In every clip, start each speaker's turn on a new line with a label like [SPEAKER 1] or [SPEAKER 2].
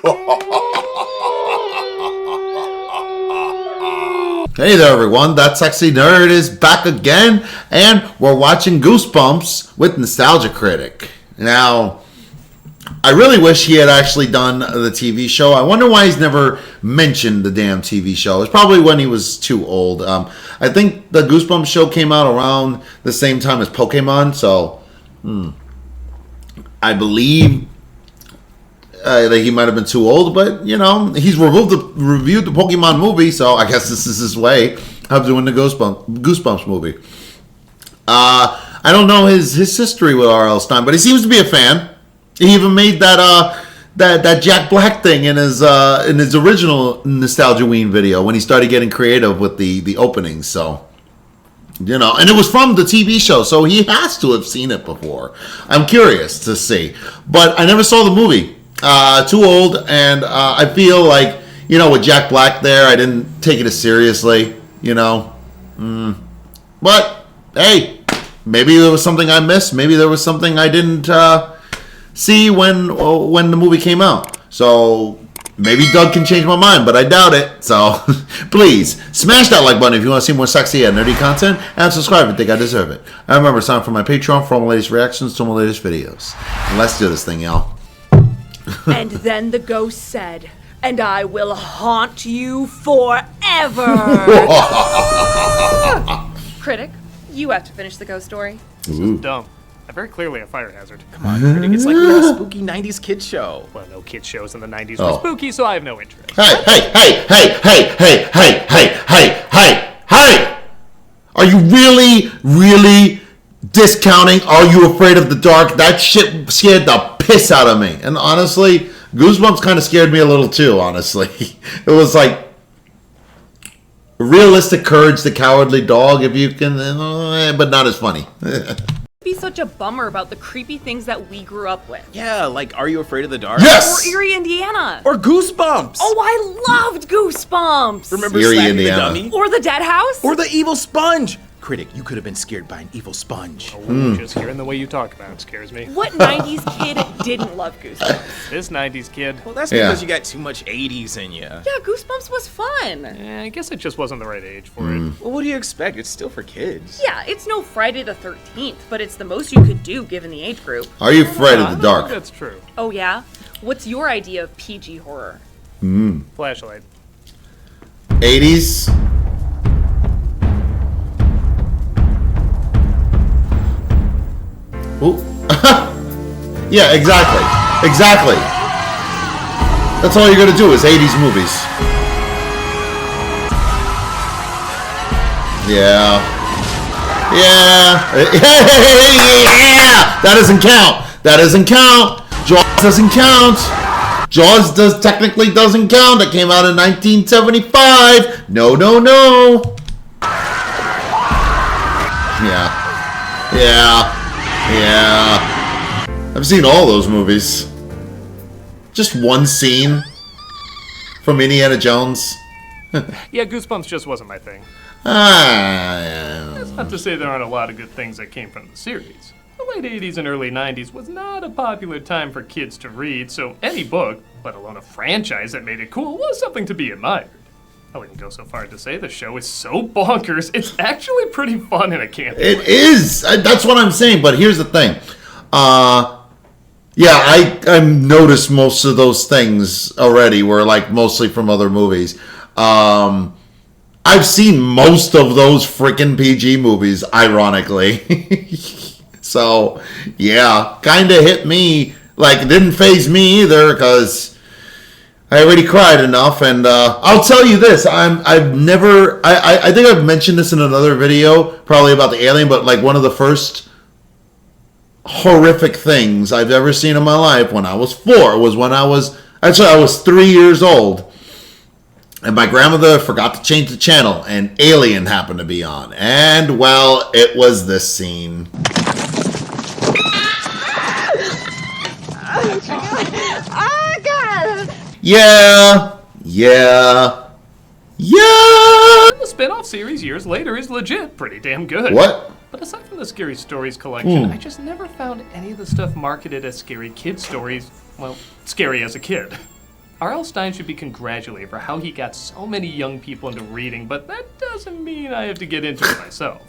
[SPEAKER 1] Hey there, everyone. That sexy nerd is back again, and we're watching Goosebumps with Nostalgia Critic. Now, I really wish he had actually done the TV show. I wonder why he's never mentioned the damn TV show. It's probably when he was too old. I think the Goosebumps show came out around the same time as Pokemon, so I believe that he might have been too old, but, you know, he's reviewed the Pokemon movie, so I guess this is his way of doing the Goosebumps movie. I don't know his history with R.L. Stine, but he seems to be a fan. He even made that Jack Black thing in his original Nostalgia-ween video when he started getting creative with the openings, so... You know, and it was from the TV show, so he has to have seen it before. I'm curious to see. But I never saw the movie. Too old, and I feel like, you know, with Jack Black there, I didn't take it as seriously, you know. But, hey, maybe there was something I missed. Maybe there was something I didn't see when the movie came out. So... maybe Doug can change my mind, but I doubt it. So, please, smash that like button if you want to see more sexy and nerdy content, and subscribe if you think I deserve it. And remember, sign up for my Patreon for all my latest reactions to all my latest videos. And let's do this thing, y'all.
[SPEAKER 2] And then the ghost said, "And I will haunt you forever." Critic, you have to finish the ghost story.
[SPEAKER 3] This is dumb. Very clearly a fire hazard.
[SPEAKER 4] Come on, Critic. It's like a spooky 90s kids show.
[SPEAKER 3] Well, no kids shows in the 90s were spooky, so I have no interest.
[SPEAKER 1] Hey! Are you really discounting Are You Afraid of the Dark? That shit scared the piss out of me. And honestly, Goosebumps kind of scared me a little too, honestly. It was like realistic Courage the Cowardly Dog, if you can, but not as funny.
[SPEAKER 2] Be such a bummer about the creepy things that we grew up with.
[SPEAKER 4] Yeah, like Are You Afraid of the Dark?
[SPEAKER 1] Yes!
[SPEAKER 2] Or Erie, Indiana.
[SPEAKER 4] Or Goosebumps!
[SPEAKER 2] Oh, I loved Goosebumps.
[SPEAKER 4] Remember
[SPEAKER 1] Erie,
[SPEAKER 4] Slapping
[SPEAKER 1] Indiana.
[SPEAKER 4] the Dummy?
[SPEAKER 2] Or the Dead House.
[SPEAKER 4] Or the Evil Sponge! Critic, you could have been scared by an evil sponge.
[SPEAKER 3] Just hearing the way you talk about it scares me.
[SPEAKER 2] What 90s kid didn't love Goosebumps?
[SPEAKER 3] This 90s kid.
[SPEAKER 4] Well, that's because you got too much 80s in you.
[SPEAKER 2] Yeah, Goosebumps was fun.
[SPEAKER 3] I guess it just wasn't the right age for it.
[SPEAKER 4] Well, what do you expect? It's still for kids.
[SPEAKER 2] Yeah, it's no Friday the 13th, but it's the most you could do given the age group.
[SPEAKER 1] Are You Afraid of the
[SPEAKER 3] I don't
[SPEAKER 1] Dark?
[SPEAKER 3] think that's true.
[SPEAKER 2] Oh yeah? What's your idea of PG horror?
[SPEAKER 3] Flashlight.
[SPEAKER 1] 80s? Ooh. Yeah, exactly. That's all you're gonna do is 80s movies. Yeah. That doesn't count. Jaws doesn't count. Jaws technically doesn't count. It came out in 1975. No. Yeah. I've seen all those movies. Just one scene from Indiana Jones.
[SPEAKER 3] Yeah, Goosebumps just wasn't my thing. That's not to say there aren't a lot of good things that came from the series. The late 80s and early 90s was not a popular time for kids to read, so any book, let alone a franchise that made it cool, was something to be admired. I wouldn't go so far as to say the show is so bonkers, it's actually pretty fun in a campy way.
[SPEAKER 1] It is. That's what I'm saying, but here's the thing. I noticed most of those things already were like mostly from other movies. I've seen most of those freaking PG movies, ironically. So, yeah, kind of hit me. Like, it didn't faze me either, because I already cried enough. And I'll tell you this, I think I've mentioned this in another video, probably about the alien, but like one of the first horrific things I've ever seen in my life when I was 4 was when I was 3 years old. And my grandmother forgot to change the channel, and Alien happened to be on. And, well, it was this scene.
[SPEAKER 5] Oh, God!
[SPEAKER 1] Yeah.
[SPEAKER 3] The spin-off series years later is legit pretty damn good.
[SPEAKER 1] What?
[SPEAKER 3] But aside from the Scary Stories collection, I just never found any of the stuff marketed as scary kid stories, well, scary as a kid. R.L. Stine should be congratulated for how he got so many young people into reading, but that doesn't mean I have to get into it myself.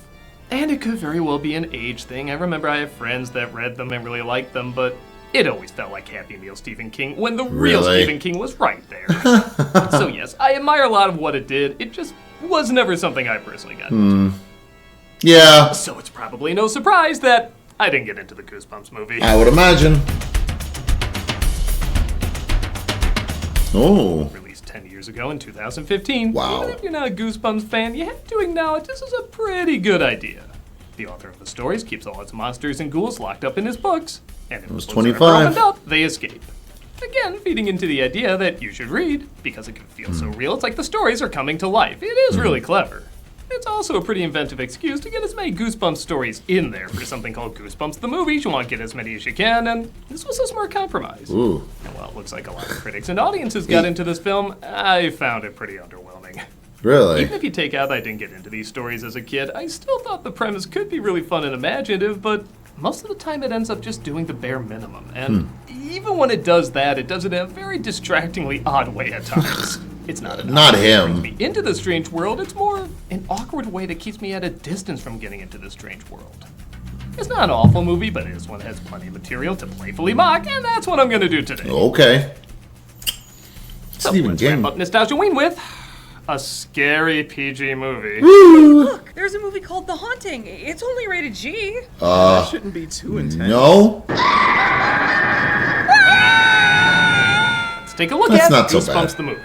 [SPEAKER 3] And it could very well be an age thing. I remember I have friends that read them and really liked them, but it always felt like Happy Meal Stephen King when the real Stephen King was right there. So yes, I admire a lot of what it did. It just was never something I personally got into.
[SPEAKER 1] Yeah.
[SPEAKER 3] So it's probably no surprise that I didn't get into the Goosebumps movie.
[SPEAKER 1] I would imagine. Oh.
[SPEAKER 3] Released 10 years ago in 2015.
[SPEAKER 1] Wow.
[SPEAKER 3] Even if you're not a Goosebumps fan, you have to acknowledge this is a pretty good idea. The author of the stories keeps all its monsters and ghouls locked up in his books, and if the books
[SPEAKER 1] 25.
[SPEAKER 3] are opened up, they escape. Again, feeding into the idea that you should read, because it can feel so real, it's like the stories are coming to life. It is really clever. It's also a pretty inventive excuse to get as many Goosebumps stories in there for something called Goosebumps the Movie. You want to get as many as you can, and this was a smart compromise.
[SPEAKER 1] Ooh.
[SPEAKER 3] And while it looks like a lot of critics and audiences got into this film, I found it pretty underwhelming.
[SPEAKER 1] Really?
[SPEAKER 3] Even if you take out that I didn't get into these stories as a kid, I still thought the premise could be really fun and imaginative, but most of the time it ends up just doing the bare minimum. And even when it does that, it does it in a very distractingly odd way at times. It's not
[SPEAKER 1] Not him.
[SPEAKER 3] brings me into the strange world, it's more an awkward way that keeps me at a distance from getting into the strange world. It's not an awful movie, but it is one that has plenty of material to playfully mock, and that's what I'm gonna do today.
[SPEAKER 1] Okay.
[SPEAKER 3] So
[SPEAKER 1] Stephen
[SPEAKER 3] let's wrap
[SPEAKER 1] King.
[SPEAKER 3] up Nostalgia Ween with a scary PG movie.
[SPEAKER 6] Look, there's a movie called The Haunting. It's only rated G.
[SPEAKER 4] That shouldn't be too intense.
[SPEAKER 1] No?
[SPEAKER 3] Let's take a look
[SPEAKER 1] That's
[SPEAKER 3] at
[SPEAKER 1] not so
[SPEAKER 3] Goosebumps
[SPEAKER 1] bad.
[SPEAKER 3] the movie.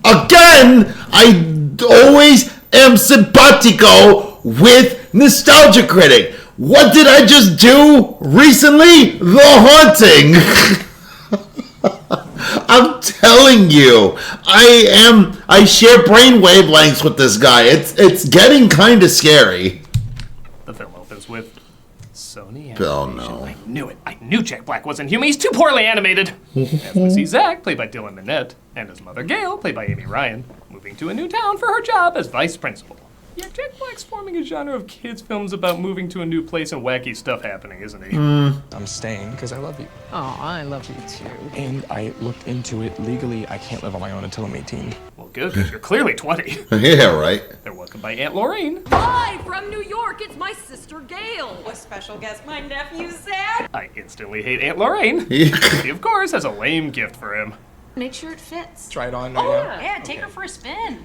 [SPEAKER 1] Again, I always am simpatico with Nostalgia Critic. What did I just do recently? The Haunting. I'm telling you, I share brain wavelengths with this guy. It's getting kind of scary.
[SPEAKER 3] The film opens with Sony
[SPEAKER 1] Oh,
[SPEAKER 3] Animation.
[SPEAKER 1] no.
[SPEAKER 3] I knew it. I knew Jack Black wasn't human. He's too poorly animated. As we see Zach, played by Dylan Minnette, and his mother Gail, played by Amy Ryan, moving to a new town for her job as vice principal. Yeah, Jack Black's forming a genre of kids' films about moving to a new place and wacky stuff happening, isn't he?
[SPEAKER 7] I'm staying because I love you.
[SPEAKER 8] Oh, I love you too.
[SPEAKER 7] And I looked into it. Legally, I can't live on my own until I'm 18.
[SPEAKER 3] Well, good, because you're clearly 20.
[SPEAKER 1] Yeah, right.
[SPEAKER 3] They're welcomed by Aunt Lorraine.
[SPEAKER 9] Hi, from New York, it's my sister Gail.
[SPEAKER 6] A special guest, my nephew Zach.
[SPEAKER 3] I instantly hate Aunt Lorraine.
[SPEAKER 1] Yeah.
[SPEAKER 3] She, of course, has a lame gift for him.
[SPEAKER 9] Make sure it fits.
[SPEAKER 7] Try it on right now.
[SPEAKER 9] Yeah, take her for a spin.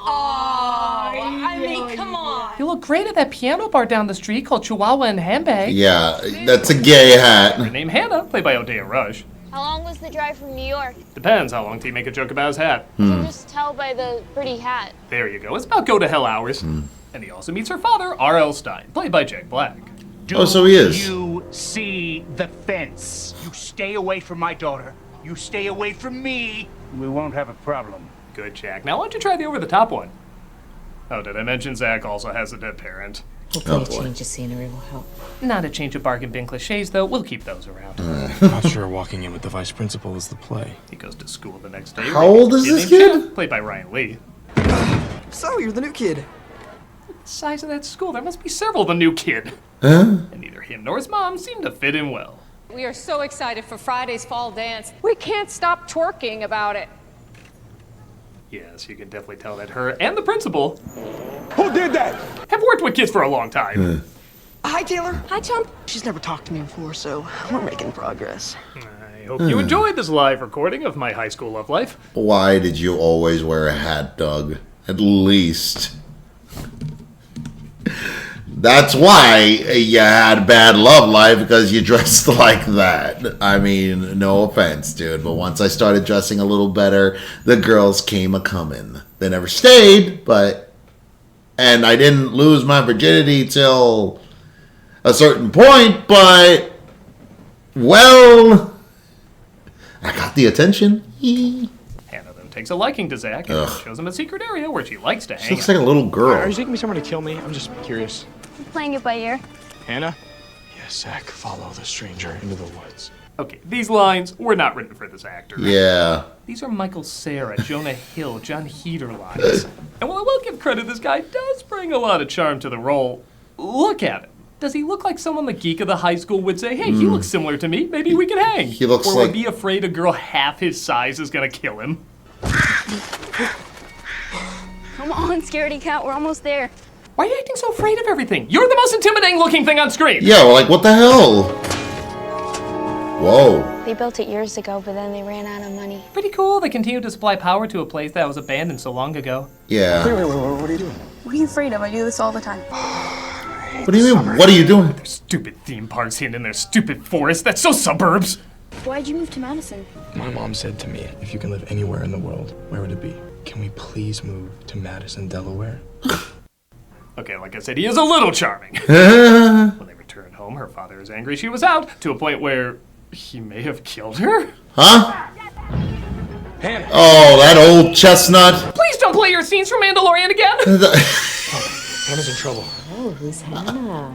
[SPEAKER 9] Oh, I mean, come on.
[SPEAKER 3] You look great at that piano bar down the street called Chihuahua and Handbag.
[SPEAKER 1] Yeah, that's a gay
[SPEAKER 3] Her
[SPEAKER 1] hat.
[SPEAKER 3] name Hannah, played by Odeya Rush.
[SPEAKER 10] How long was the drive from New York?
[SPEAKER 3] Depends how long till you make a joke about his hat.
[SPEAKER 10] You can just tell by the pretty hat.
[SPEAKER 3] There you go. It's about go to hell hours. And he also meets her father, R.L. Stine, played by Jack Black.
[SPEAKER 1] Oh, so he is.
[SPEAKER 11] You see the fence. You stay away from my daughter. You stay away from me. We won't have a problem.
[SPEAKER 3] Good, Jack. Now why don't you try the over-the-top one? Oh, did I mention Zach also has a dead parent?
[SPEAKER 1] Oh, boy.
[SPEAKER 9] Change of scenery will help.
[SPEAKER 3] Not a change of bargain bin cliches, though. We'll keep those around.
[SPEAKER 7] I'm not sure walking in with the vice principal is the play.
[SPEAKER 3] He goes to school the next day.
[SPEAKER 1] How old is this
[SPEAKER 3] named
[SPEAKER 1] kid?
[SPEAKER 3] Chip, played by Ryan Lee.
[SPEAKER 8] So, you're the new kid.
[SPEAKER 3] The size of that school, there must be several of the new kid.
[SPEAKER 1] Huh?
[SPEAKER 3] And neither him nor his mom seem to fit in well.
[SPEAKER 9] We are so excited for Friday's fall dance. We can't stop twerking about it.
[SPEAKER 3] Yes, you can definitely tell that her and the principal
[SPEAKER 11] Who did that?
[SPEAKER 3] have worked with kids for a long time.
[SPEAKER 8] Hi, Taylor.
[SPEAKER 9] Hi, chump.
[SPEAKER 8] She's never talked to me before, so we're making progress.
[SPEAKER 3] I hope you enjoyed this live recording of my high school love life.
[SPEAKER 1] Why did you always wear a hat, Doug? At least. That's why you had bad love life, because you dressed like that. I mean, no offense, dude, but once I started dressing a little better, the girls came a-comin'. They never stayed, but... And I didn't lose my virginity till a certain point, but... Well... I got the attention.
[SPEAKER 3] Hannah then takes a liking to Zach and shows him a secret area where she likes to
[SPEAKER 1] She
[SPEAKER 3] hang
[SPEAKER 1] looks
[SPEAKER 3] out.
[SPEAKER 1] like a little
[SPEAKER 7] Are
[SPEAKER 1] girl.
[SPEAKER 7] you taking me somewhere to kill me? I'm just curious.
[SPEAKER 10] I'm playing it by ear.
[SPEAKER 7] Hannah? Yes, Zach. Follow the stranger into the woods.
[SPEAKER 3] Okay, these lines were not written for this actor.
[SPEAKER 1] Yeah.
[SPEAKER 3] These are Michael Cera, Jonah Hill, John Heder lines. And while I will give credit, this guy does bring a lot of charm to the role. Look at him. Does he look like someone the geek of the high school would say, hey, he looks similar to me, maybe we can hang?
[SPEAKER 1] He looks
[SPEAKER 3] or
[SPEAKER 1] like...
[SPEAKER 3] would be afraid a girl half his size is gonna kill him?
[SPEAKER 10] Come on, scaredy cat, we're almost there.
[SPEAKER 3] Why are you acting so afraid of everything? You're the most intimidating looking thing on screen!
[SPEAKER 1] Yeah, well, like, what the hell? Whoa.
[SPEAKER 10] They built it years ago, but then they ran out of money.
[SPEAKER 3] Pretty cool, they continued to supply power to a place that was abandoned so long ago.
[SPEAKER 1] Yeah.
[SPEAKER 8] Wait, what are you doing?
[SPEAKER 6] What are you afraid of? I do this all the time.
[SPEAKER 1] What do you mean? What are you doing?
[SPEAKER 3] Their stupid theme parks hidden in their stupid forest, that's so suburbs!
[SPEAKER 10] Why'd you move to Madison?
[SPEAKER 7] My mom said to me, if you can live anywhere in the world, where would it be? Can we please move to Madison, Delaware?
[SPEAKER 3] Okay, like I said, he is a little charming. When they returned home, her father is angry she was out, to a point where he may have killed her?
[SPEAKER 1] Huh? Oh, that old chestnut.
[SPEAKER 3] Please don't play your scenes from Mandalorian again!
[SPEAKER 7] Hannah's in trouble.
[SPEAKER 12] Oh, who's Hannah?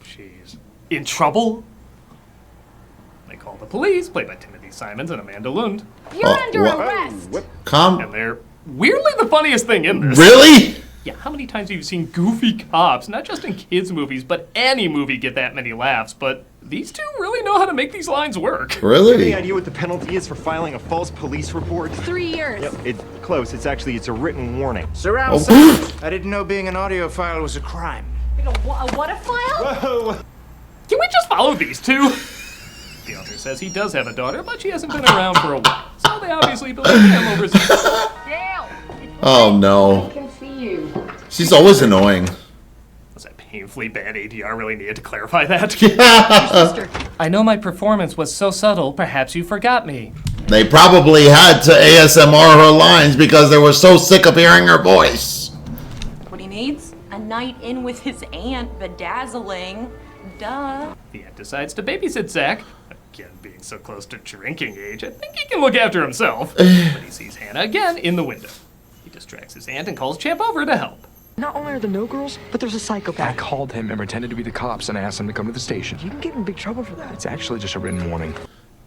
[SPEAKER 3] She's in trouble? They call the police, played by Timothy Simons and Amanda Lund.
[SPEAKER 10] You're under arrest!
[SPEAKER 3] And they're weirdly the funniest thing in this.
[SPEAKER 1] Really?
[SPEAKER 3] Yeah, how many times have you seen goofy cops, not just in kids' movies, but any movie get that many laughs, but these two really know how to make these lines work.
[SPEAKER 1] Really?
[SPEAKER 13] Any idea what the penalty is for filing a false police report?
[SPEAKER 10] 3 years.
[SPEAKER 13] Yep, it's close. It's a written warning.
[SPEAKER 11] Surround sound. I didn't know being an audiophile was a crime.
[SPEAKER 6] What a file?
[SPEAKER 13] Whoa!
[SPEAKER 3] Can we just follow these two? The author says he does have a daughter, but she hasn't been around for a while, so they obviously believe him over some...
[SPEAKER 10] Dale!
[SPEAKER 1] Oh, no.
[SPEAKER 10] I can see you.
[SPEAKER 1] She's always annoying.
[SPEAKER 3] Was that painfully bad ADR really needed to clarify that?
[SPEAKER 1] Yeah.
[SPEAKER 3] I know my performance was so subtle, perhaps you forgot me.
[SPEAKER 1] They probably had to ASMR her lines because they were so sick of hearing her voice.
[SPEAKER 6] What he needs? A night in with his aunt, bedazzling. Duh.
[SPEAKER 3] The aunt decides to babysit Zach. Again, being so close to drinking age, I think he can look after himself. But he sees Hannah again in the window. He distracts his aunt and calls Champ over to help.
[SPEAKER 8] Not only are there no girls, but there's a
[SPEAKER 7] I
[SPEAKER 8] psychopath.
[SPEAKER 7] called him and pretended to be the cops and asked him to come to the station.
[SPEAKER 8] You can get in big trouble for that.
[SPEAKER 7] It's actually just a written warning.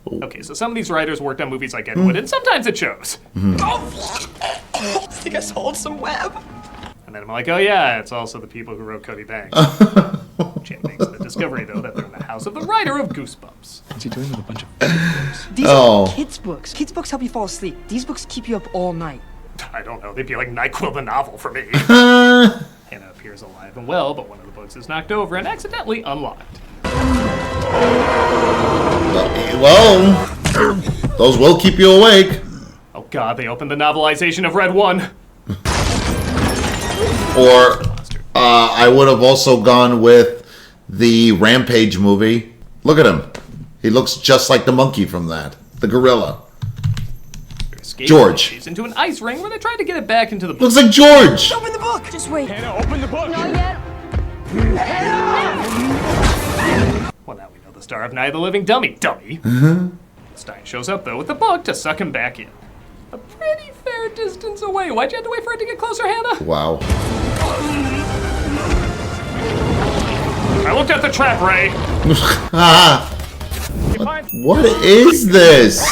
[SPEAKER 3] Okay, so some of these writers worked on movies like Ed Wood, and sometimes it shows.
[SPEAKER 8] I think I sold some web.
[SPEAKER 3] And then I'm like, oh yeah, it's also the people who wrote Cody Banks. Champ makes the discovery, though, that they're in the house of the writer of Goosebumps.
[SPEAKER 7] What's he doing with a bunch of books?
[SPEAKER 8] These are kids' books. Kids' books help you fall asleep. These books keep you up all night.
[SPEAKER 3] I don't know, they'd be like NyQuil the novel for me. Hannah appears alive and well, but one of the books is knocked over and accidentally unlocked.
[SPEAKER 1] Well, those will keep you awake.
[SPEAKER 3] Oh god, they opened the novelization of Red 1.
[SPEAKER 1] Or I would have also gone with the Rampage movie. Look at him. He looks just like the monkey from that. The gorilla. George.
[SPEAKER 3] She's into an ice ring where they tried to get it back into the book.
[SPEAKER 1] Looks like George.
[SPEAKER 8] Open the book!
[SPEAKER 6] Just wait.
[SPEAKER 11] Hannah, open the book!
[SPEAKER 10] Not yet.
[SPEAKER 3] Well, now we know the star of Night of the Living Dummy. Stein shows up, though, with the book to suck him back in. A pretty fair distance away. Why'd you have to wait for it to get closer, Hannah?
[SPEAKER 1] Wow.
[SPEAKER 3] I looked at the trap, Ray.
[SPEAKER 1] What is this?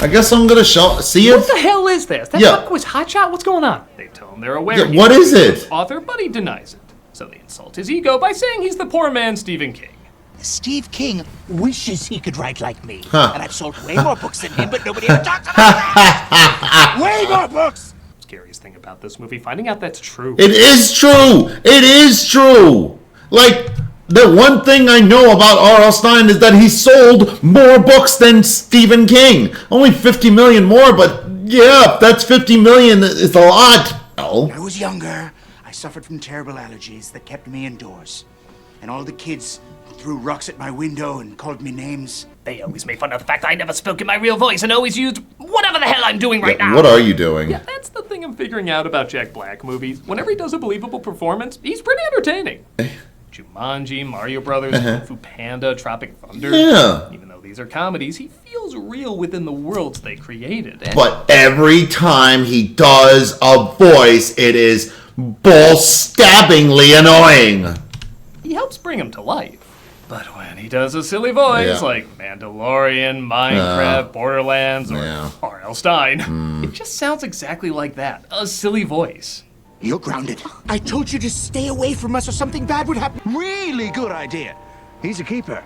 [SPEAKER 1] I guess I'm gonna see if...
[SPEAKER 3] What the hell is this? That book was hotshot? What's going on? They tell him they're aware.
[SPEAKER 1] Yeah, what is it?
[SPEAKER 3] Author, but he denies it. So they insult his ego by saying he's the poor man Stephen King.
[SPEAKER 11] Steve King wishes he could write like me.
[SPEAKER 1] Huh.
[SPEAKER 11] And I've sold way more books than him, but nobody ever talks about it. Way more books!
[SPEAKER 3] Scariest thing about this movie, finding out that's true.
[SPEAKER 1] It is true. It is true. Like, the one thing I know about R.L. Stein is that he sold more books than Stephen King. Only 50 million more, but yeah, that's 50 million. It's a lot.
[SPEAKER 11] When I was younger, I suffered from terrible allergies that kept me indoors. And all the kids threw rocks at my window and called me names.
[SPEAKER 3] They always made fun of the fact that I never spoke in my real voice and always used whatever the hell I'm doing right now.
[SPEAKER 1] What are you doing?
[SPEAKER 3] Yeah, that's the thing I'm figuring out about Jack Black movies. Whenever he does a believable performance, he's pretty entertaining. Jumanji, Mario Brothers, Kung Fu Panda, Tropic Thunder.
[SPEAKER 1] Yeah.
[SPEAKER 3] Even though these are comedies, he feels real within the worlds they created. And
[SPEAKER 1] But every time he does a voice, it is ball-stabbingly annoying.
[SPEAKER 3] he helps bring him to life. But when he does a silly voice like Mandalorian, Minecraft, Borderlands, or R.L. Stein, it just sounds exactly like that. A silly voice.
[SPEAKER 11] You're grounded. I told you to stay away from us or something bad would happen. Really good idea. He's a keeper.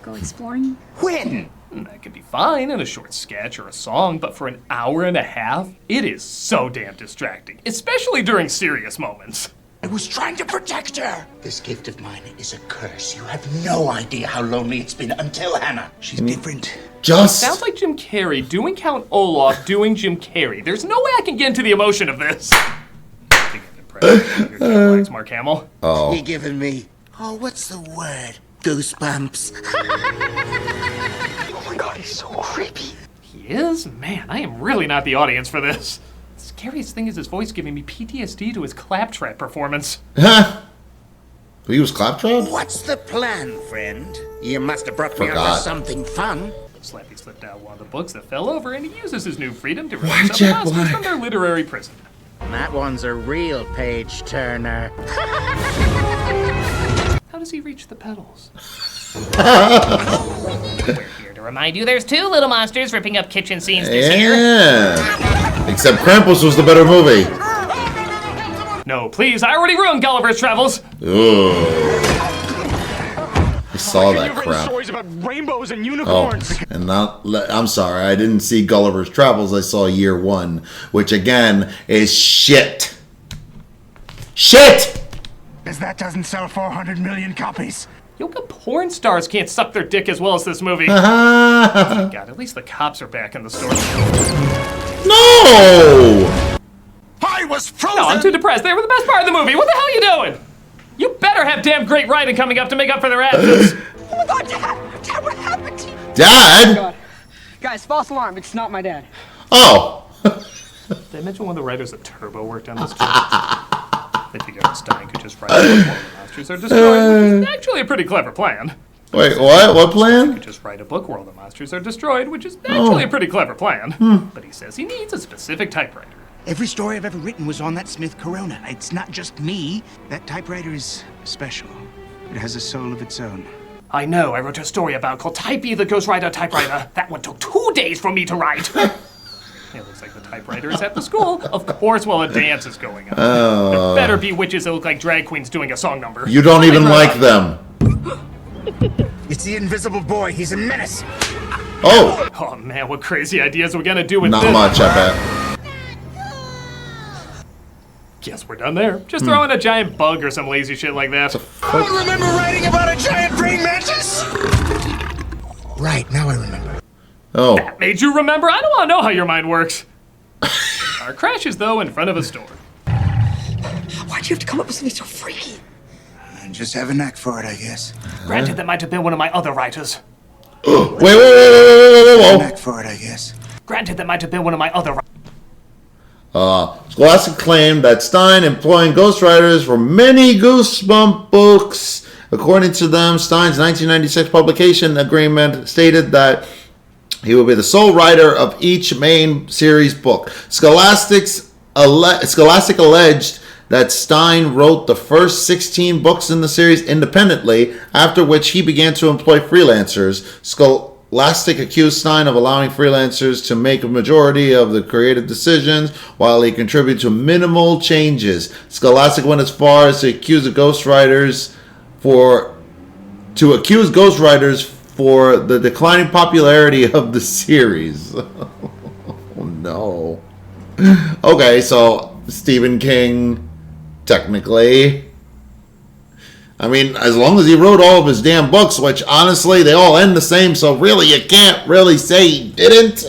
[SPEAKER 10] Go exploring?
[SPEAKER 11] When?
[SPEAKER 3] That could be fine in a short sketch or a song, but for an hour and a half, it is so damn distracting, especially during serious moments.
[SPEAKER 11] I was trying to protect her. This gift of mine is a curse. You have no idea how lonely it's been until Hannah. She's different.
[SPEAKER 1] Just
[SPEAKER 3] sounds like Jim Carrey doing Count Olaf doing Jim Carrey. There's no way I can get into the emotion of this. Mark Hamill.
[SPEAKER 1] Oh.
[SPEAKER 11] He giving me. Oh, what's the word? Goosebumps. Oh my God, he's so creepy.
[SPEAKER 3] He is? Man, I am really not the audience for this. The scariest thing is his voice giving me PTSD to his claptrap performance.
[SPEAKER 1] He was claptrap?
[SPEAKER 11] What's the plan, friend? You must have brought me out for something fun.
[SPEAKER 3] Slappy slipped out one of the books that fell over, and he uses his new freedom to release some monsters from their literary prison.
[SPEAKER 11] That one's a real page turner.
[SPEAKER 3] How does he reach the pedals?
[SPEAKER 14] We're here to remind you there's 2 little monsters ripping up kitchen scenes this year.
[SPEAKER 1] Except Krampus was the better movie.
[SPEAKER 3] No, please, I already ruined Gulliver's Travels.
[SPEAKER 1] Ooh. I saw that
[SPEAKER 13] You've
[SPEAKER 1] crap.
[SPEAKER 13] written stories about rainbows and unicorns.
[SPEAKER 1] Oh, and I'm sorry, I didn't see Gulliver's Travels. I saw Year One, which again is shit. Shit!
[SPEAKER 11] Because that doesn't sell 400 million copies.
[SPEAKER 3] Yoga porn stars can't suck their dick as well as this movie. God, at least the cops are back in the store.
[SPEAKER 1] No!
[SPEAKER 11] I was frozen!
[SPEAKER 3] No, I'm too depressed. They were the best part of the movie. What the hell are you doing? You better have damn great writing coming up to make up for their absence.
[SPEAKER 8] Oh my God, Dad! Dad, what happened to you?
[SPEAKER 1] Dad?
[SPEAKER 8] God. Guys, false alarm. It's not my dad.
[SPEAKER 1] Oh.
[SPEAKER 3] Did I mention one of the writers of Turbo worked on this too? They figured out Stein could just write a book while the monsters are destroyed, which is actually a pretty clever plan.
[SPEAKER 1] Wait, what? What plan?
[SPEAKER 3] He could just write a book where all the monsters are destroyed, which is actually a pretty clever plan. But he says he needs a specific typewriter.
[SPEAKER 11] Every story I've ever written was on that Smith Corona. It's not just me. That typewriter is special. It has a soul of its own.
[SPEAKER 3] I know, I wrote a story about called Typey the Ghostwriter Typewriter. That one took 2 days for me to write. It looks like the typewriter is at the school, of course, while a dance is going on. There better be witches that look like drag queens doing a song number.
[SPEAKER 1] You don't even like them.
[SPEAKER 11] It's the invisible boy. He's a menace.
[SPEAKER 1] Oh.
[SPEAKER 3] Oh man, what crazy ideas we're gonna do with
[SPEAKER 1] Not
[SPEAKER 3] this?
[SPEAKER 1] much, I bet.
[SPEAKER 3] Guess we're done there. Just throw in a giant bug or some lazy shit like that.
[SPEAKER 11] I remember writing about a giant praying mantis. Right, now I remember.
[SPEAKER 1] Oh.
[SPEAKER 3] That made you remember? I don't want to know how your mind works. Our crash is, though, in front of a store.
[SPEAKER 8] Why'd you have to come up with something so freaky?
[SPEAKER 11] I just have a knack for it, I guess.
[SPEAKER 3] Granted, that might have been one of my other writers.
[SPEAKER 1] Whoa.
[SPEAKER 11] Knack for it, I guess.
[SPEAKER 3] Granted, that might have been one of my other writers.
[SPEAKER 1] Scholastic claimed that Stein employing ghostwriters for many Goosebump books. According to them, Stein's 1996 publication agreement stated that he will be the sole writer of each main series book. Scholastic alleged that Stein wrote the first 16 books in the series independently, after which he began to employ freelancers. Scholastic accused Stein of allowing freelancers to make a majority of the creative decisions while he contributed to minimal changes. Scholastic went as far as to accuse ghostwriters for the declining popularity of the series. Oh no. Okay, so Stephen King, technically. I mean, as long as he wrote all of his damn books, which honestly, they all end the same, so really you can't really say he didn't.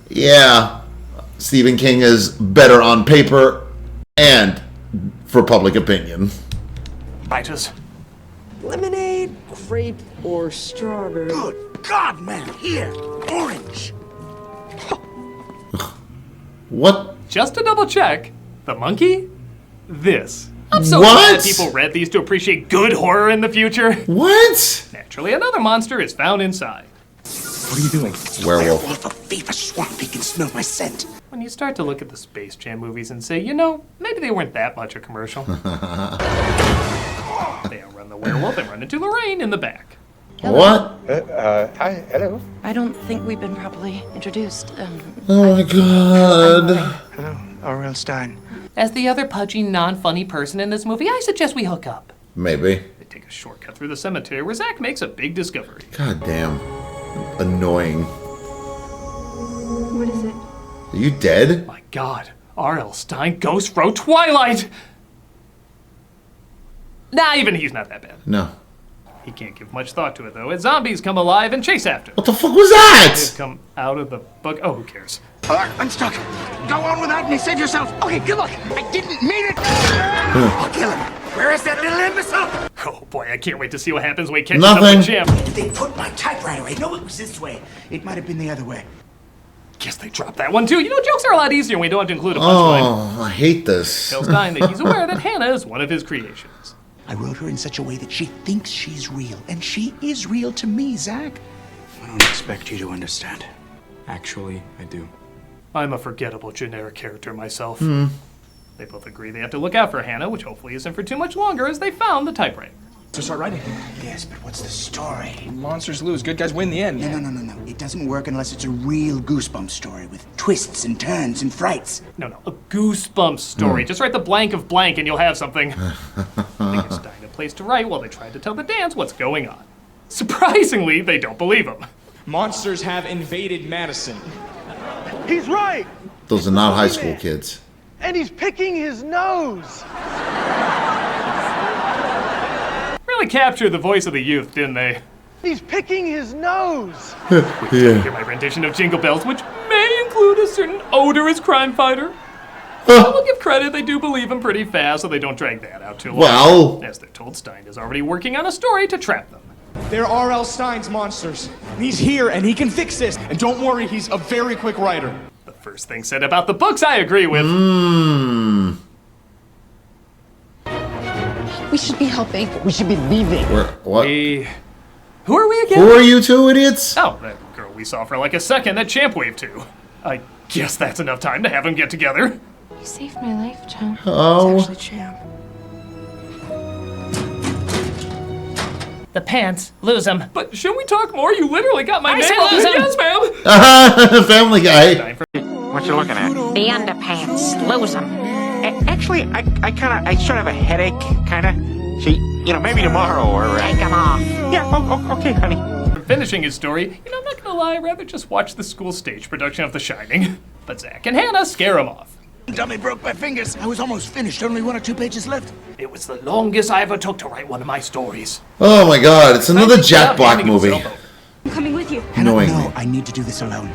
[SPEAKER 1] Yeah, Stephen King is better on paper and for public opinion.
[SPEAKER 3] Writers.
[SPEAKER 8] Lemonade, grape, or strawberry?
[SPEAKER 11] Good God, man. Here, orange.
[SPEAKER 1] What?
[SPEAKER 3] Just to double check, the monkey? This. I'm so glad people read these to appreciate good horror in the future.
[SPEAKER 1] What?
[SPEAKER 3] Naturally, another monster is found inside.
[SPEAKER 7] What are you doing?
[SPEAKER 1] Werewolf.
[SPEAKER 11] A fever swamp. He can smell my scent.
[SPEAKER 3] When you start to look at the Space Jam movies and say, you know, maybe they weren't that much a commercial. They outrun the werewolf and run into Lorraine in the back.
[SPEAKER 1] What?
[SPEAKER 15] Hi, hello.
[SPEAKER 6] I don't think we've been properly introduced.
[SPEAKER 1] Oh my god.
[SPEAKER 15] Hello.
[SPEAKER 11] R.L. Stein.
[SPEAKER 14] As the other pudgy, non-funny person in this movie, I suggest we hook up.
[SPEAKER 1] Maybe.
[SPEAKER 3] They take a shortcut through the cemetery where Zach makes a big discovery.
[SPEAKER 1] God damn. Annoying.
[SPEAKER 10] What is it?
[SPEAKER 1] Are you dead?
[SPEAKER 3] My God, R.L. Stein, Ghost wrote Twilight! Nah, even he's not that bad.
[SPEAKER 1] No.
[SPEAKER 3] He can't give much thought to it, though, as zombies come alive and chase after him.
[SPEAKER 1] What the fuck was that?
[SPEAKER 3] They've come out of the book. Oh, who cares?
[SPEAKER 11] I'm stuck. Go on without me. Save yourself. Okay, good luck. I didn't mean it. I'll kill him. Where is that little imbecile?
[SPEAKER 3] Oh, boy, I can't wait to see what happens when he catches
[SPEAKER 1] Nothing.
[SPEAKER 3] up with Jim.
[SPEAKER 11] They put my typewriter away. No, it was this way. It might have been the other way.
[SPEAKER 3] Guess they dropped that one, too. You know, jokes are a lot easier when we don't have to include a punchline.
[SPEAKER 1] Oh, I hate this.
[SPEAKER 3] Tells Stein that he's aware that Hannah is one of his creations.
[SPEAKER 11] I wrote her in such a way that she thinks she's real, and she is real to me, Zach. I don't expect you to understand.
[SPEAKER 7] Actually, I do.
[SPEAKER 3] I'm a forgettable generic character myself. They both agree they have to look out for Hannah, which hopefully isn't for too much longer, as they found the typewriter.
[SPEAKER 7] So start writing.
[SPEAKER 11] Yes, but what's the story?
[SPEAKER 7] Monsters lose, good guys win in the end.
[SPEAKER 11] No. It doesn't work unless it's a real Goosebumps story with twists and turns and frights.
[SPEAKER 3] No, a Goosebumps story. Just write the blank of blank and you'll have something. They give Stein a place to write while they try to tell the dance what's going on. Surprisingly, they don't believe him.
[SPEAKER 13] Monsters have invaded Madison.
[SPEAKER 16] He's right!
[SPEAKER 1] Those are not high school kids.
[SPEAKER 16] And he's picking his nose!
[SPEAKER 3] Really captured the voice of the youth, didn't they?
[SPEAKER 16] He's picking his nose!
[SPEAKER 3] Hear my rendition of Jingle Bells, which may include a certain odorous crime fighter. I will give credit, they do believe him pretty fast, so they don't drag that out too long.
[SPEAKER 1] Well.
[SPEAKER 3] As they're told, Stein is already working on a story to trap them.
[SPEAKER 13] They're R.L. Stein's monsters. He's here and he can fix this. And don't worry, he's a very quick writer.
[SPEAKER 3] The first thing said about the books I agree with.
[SPEAKER 10] We should be helping.
[SPEAKER 11] We should be leaving.
[SPEAKER 1] What?
[SPEAKER 3] Who are we again?
[SPEAKER 1] Who are you two idiots?
[SPEAKER 3] Oh, that girl we saw for like a second that Champ waved to. I guess that's enough time to have them get together.
[SPEAKER 10] You saved my life, Champ.
[SPEAKER 1] Oh.
[SPEAKER 10] It's actually Champ.
[SPEAKER 14] The pants, lose them.
[SPEAKER 3] But shouldn't we talk more? You literally got my
[SPEAKER 14] I
[SPEAKER 3] name
[SPEAKER 14] said
[SPEAKER 3] wrong.
[SPEAKER 14] lose 'em.
[SPEAKER 3] Yes, ma'am.
[SPEAKER 1] Family Guy.
[SPEAKER 15] What you looking at?
[SPEAKER 12] The underpants. Lose them.
[SPEAKER 15] Actually, I sort of have a headache, kinda. See, maybe tomorrow or...
[SPEAKER 12] Take them off.
[SPEAKER 15] Yeah, okay, honey.
[SPEAKER 3] For finishing his story, I'm not gonna lie, I'd rather just watch the school stage production of The Shining. But Zach and Hannah scare him off.
[SPEAKER 11] Dummy broke my fingers. I was almost finished. Only 1 or 2 pages left.
[SPEAKER 3] It was the longest I ever took to write one of my stories.
[SPEAKER 1] Oh my God! It's another Jack Black movie.
[SPEAKER 10] I'm coming with you.
[SPEAKER 1] Annoying.
[SPEAKER 11] No, I need to do this alone.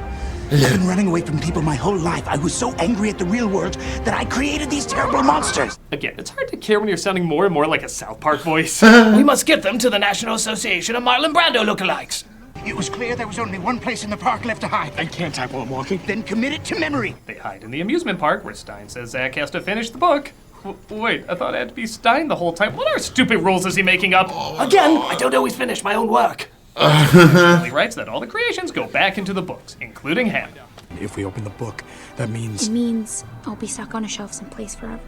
[SPEAKER 11] I've been running away from people my whole life. I was so angry at the real world that I created these terrible monsters.
[SPEAKER 3] Again, it's hard to care when you're sounding more and more like a South Park voice.
[SPEAKER 14] We must get them to the National Association of Marlon Brando lookalikes.
[SPEAKER 11] It was clear there was only one place in the park left to hide.
[SPEAKER 13] I can't type while I'm walking.
[SPEAKER 11] Then commit it to memory.
[SPEAKER 3] They hide in the amusement park where Stein says Zach has to finish the book. Wait, I thought it had to be Stein the whole time. What are stupid rules is he making up?
[SPEAKER 14] Again, I don't always finish my own work.
[SPEAKER 3] He writes that all the creations go back into the books, including Hannah.
[SPEAKER 7] If we open the book, that means...
[SPEAKER 10] It means I'll be stuck on a shelf someplace forever.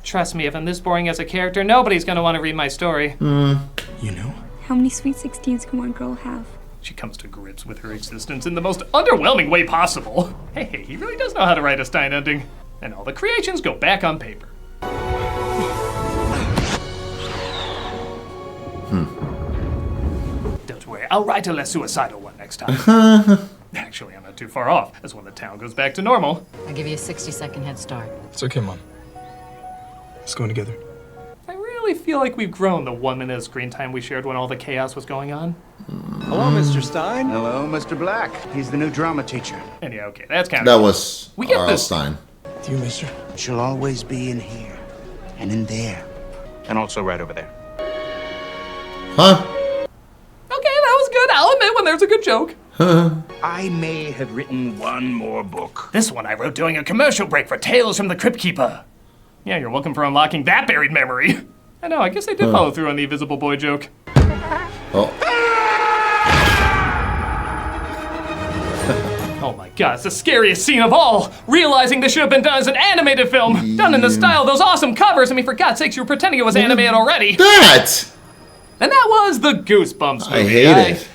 [SPEAKER 14] Trust me, if I'm this boring as a character, nobody's gonna want to read my story.
[SPEAKER 7] You know?
[SPEAKER 10] How many sweet 16s can one girl have?
[SPEAKER 3] She comes to grips with her existence in the most underwhelming way possible. Hey, he really does know how to write a Stein ending. And all the creations go back on paper. Don't worry, I'll write a less suicidal one next time. Actually, I'm not too far off, as when the town goes back to normal.
[SPEAKER 12] I'll give you a 60-second head start.
[SPEAKER 7] It's okay, Mom. Let's go in together.
[SPEAKER 3] I really feel like we've grown the 1 minute of screen time we shared when all the chaos was going on.
[SPEAKER 16] Hello, Mr. Stein.
[SPEAKER 11] Hello, Mr. Black. He's the new drama teacher.
[SPEAKER 3] And yeah, okay, that's kind of...
[SPEAKER 1] That was
[SPEAKER 3] We get
[SPEAKER 1] R.L.
[SPEAKER 3] this.
[SPEAKER 1] Stein.
[SPEAKER 7] Do you, mister?
[SPEAKER 11] She'll always be in here. And in there.
[SPEAKER 15] And also right over there.
[SPEAKER 1] Huh?
[SPEAKER 3] Okay, that was good. I'll admit when there's a good joke.
[SPEAKER 11] I may have written one more book.
[SPEAKER 14] This one I wrote during a commercial break for Tales from the Crypt Keeper.
[SPEAKER 3] Yeah, you're welcome for unlocking that buried memory. I know, I guess I did follow through on the Invisible Boy joke.
[SPEAKER 1] Oh.
[SPEAKER 3] Oh my god, it's the scariest scene of all! Realizing this should have been done as an animated film! Done in the style of those awesome covers! I mean, for God's sakes, you were pretending it was animated already!
[SPEAKER 1] That!
[SPEAKER 3] And that was the Goosebumps movie.
[SPEAKER 1] I hate it.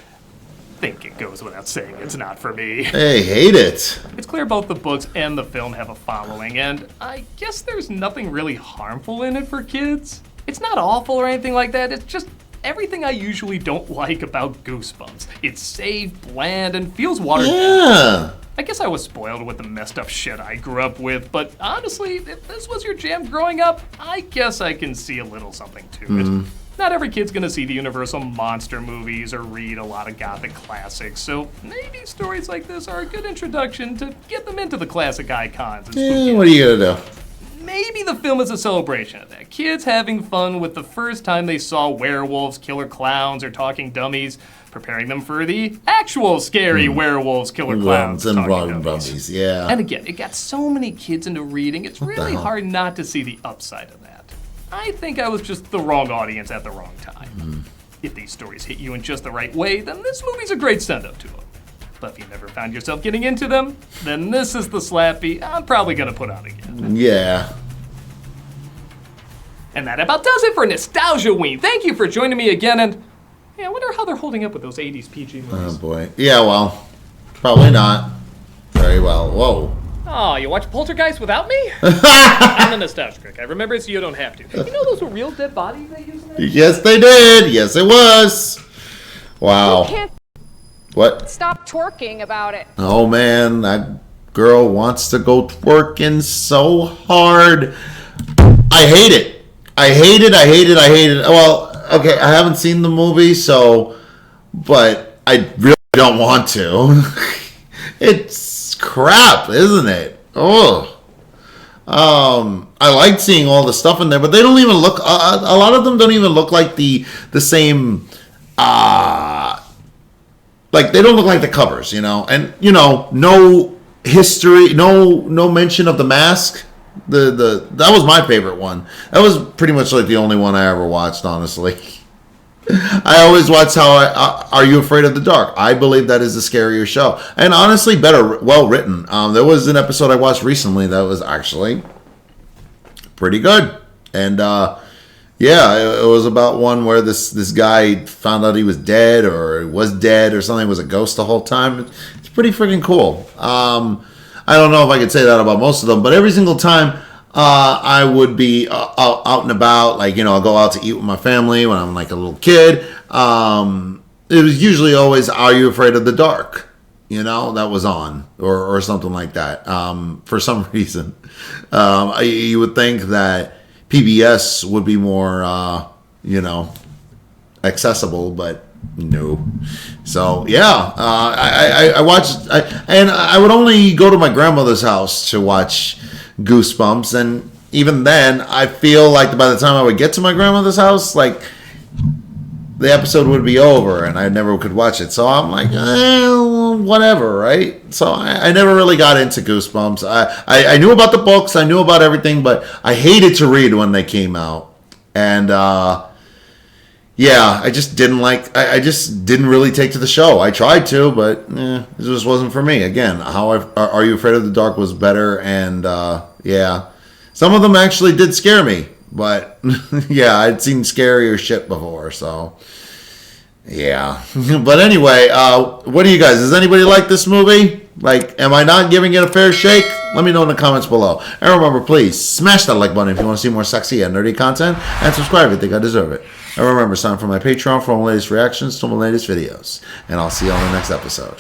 [SPEAKER 3] think it goes without saying it's not for me.
[SPEAKER 1] Hey, hate it.
[SPEAKER 3] It's clear both the books and the film have a following, and I guess there's nothing really harmful in it for kids. It's not awful or anything like that, it's just everything I usually don't like about Goosebumps. It's safe, bland, and feels watered down. I guess I was spoiled with the messed up shit I grew up with, but honestly, if this was your jam growing up, I guess I can see a little something to it. Not every kid's gonna see the Universal monster movies or read a lot of gothic classics, so maybe stories like this are a good introduction to get them into the classic icons. And
[SPEAKER 1] what are you gonna do?
[SPEAKER 3] Maybe the film is a celebration of that. Kids having fun with the first time they saw werewolves, killer clowns, or talking dummies, preparing them for the actual scary werewolves, killer clowns,
[SPEAKER 1] and
[SPEAKER 3] talking
[SPEAKER 1] dummies. Yeah.
[SPEAKER 3] And again, it got so many kids into reading, it's really hard not to see the upside of that. I think I was just the wrong audience at the wrong time. If these stories hit you in just the right way, then this movie's a great send-up to them. But if you never found yourself getting into them, then this is the slappy I'm probably gonna put on again.
[SPEAKER 1] Yeah.
[SPEAKER 3] And that about does it for Nostalgia Ween. Thank you for joining me again, and yeah, I wonder how they're holding up with those 80s PG movies.
[SPEAKER 1] Oh boy. Yeah, well, probably not. Very well. Whoa.
[SPEAKER 3] Oh, you watch Poltergeist without me? I'm the nostalgia critic. I remember it so you don't have to. You know those were real dead bodies they used in that?
[SPEAKER 1] Yes, they did. Yes, it was. Wow.
[SPEAKER 9] You can't
[SPEAKER 1] What?
[SPEAKER 9] stop twerking about it.
[SPEAKER 1] Oh man, that girl wants to go twerking so hard. I hate it. I hate it. I hate it. I hate it. Well, okay, I haven't seen the movie, but I really don't want to. It's crap, isn't it? Oh. I liked seeing all the stuff in there, but they don't even look. A lot of them don't even look like the same. Like they don't look like the covers, and no history, no mention of the mask. That was my favorite one. That was pretty much like the only one I ever watched, honestly. I always watch Are You Afraid of the Dark? I believe that is the scarier show, and honestly, well written. There was an episode I watched recently that was actually pretty good, and yeah, it was about one where this guy found out he was dead or was dead or something, was a ghost the whole time. It's pretty freaking cool. I don't know if I could say that about most of them, but every single time I would be out and about, like, I'll go out to eat with my family when I'm like a little kid. It was usually always Are You Afraid of the Dark? That was on or something like that. For some reason, you would think that PBS would be more, accessible, but no. So yeah, I watched, and I would only go to my grandmother's house to watch Goosebumps, and even then, I feel like by the time I would get to my grandmother's house, like the episode would be over, and I never could watch it. So I'm like, whatever, right? So I never really got into Goosebumps. I knew about the books, I knew about everything, but I hated to read when they came out, and yeah, I just didn't like. I just didn't really take to the show. I tried to, but it just wasn't for me. Again, Are You Afraid of the Dark was better, and yeah, some of them actually did scare me. But yeah, I'd seen scarier shit before, so yeah. But anyway, what do you guys? Does anybody like this movie? Like, am I not giving it a fair shake? Let me know in the comments below. And remember, please smash that like button if you want to see more sexy and nerdy content, and subscribe if you think I deserve it. And remember, sign up for my Patreon for all my latest reactions to my latest videos. And I'll see you on the next episode.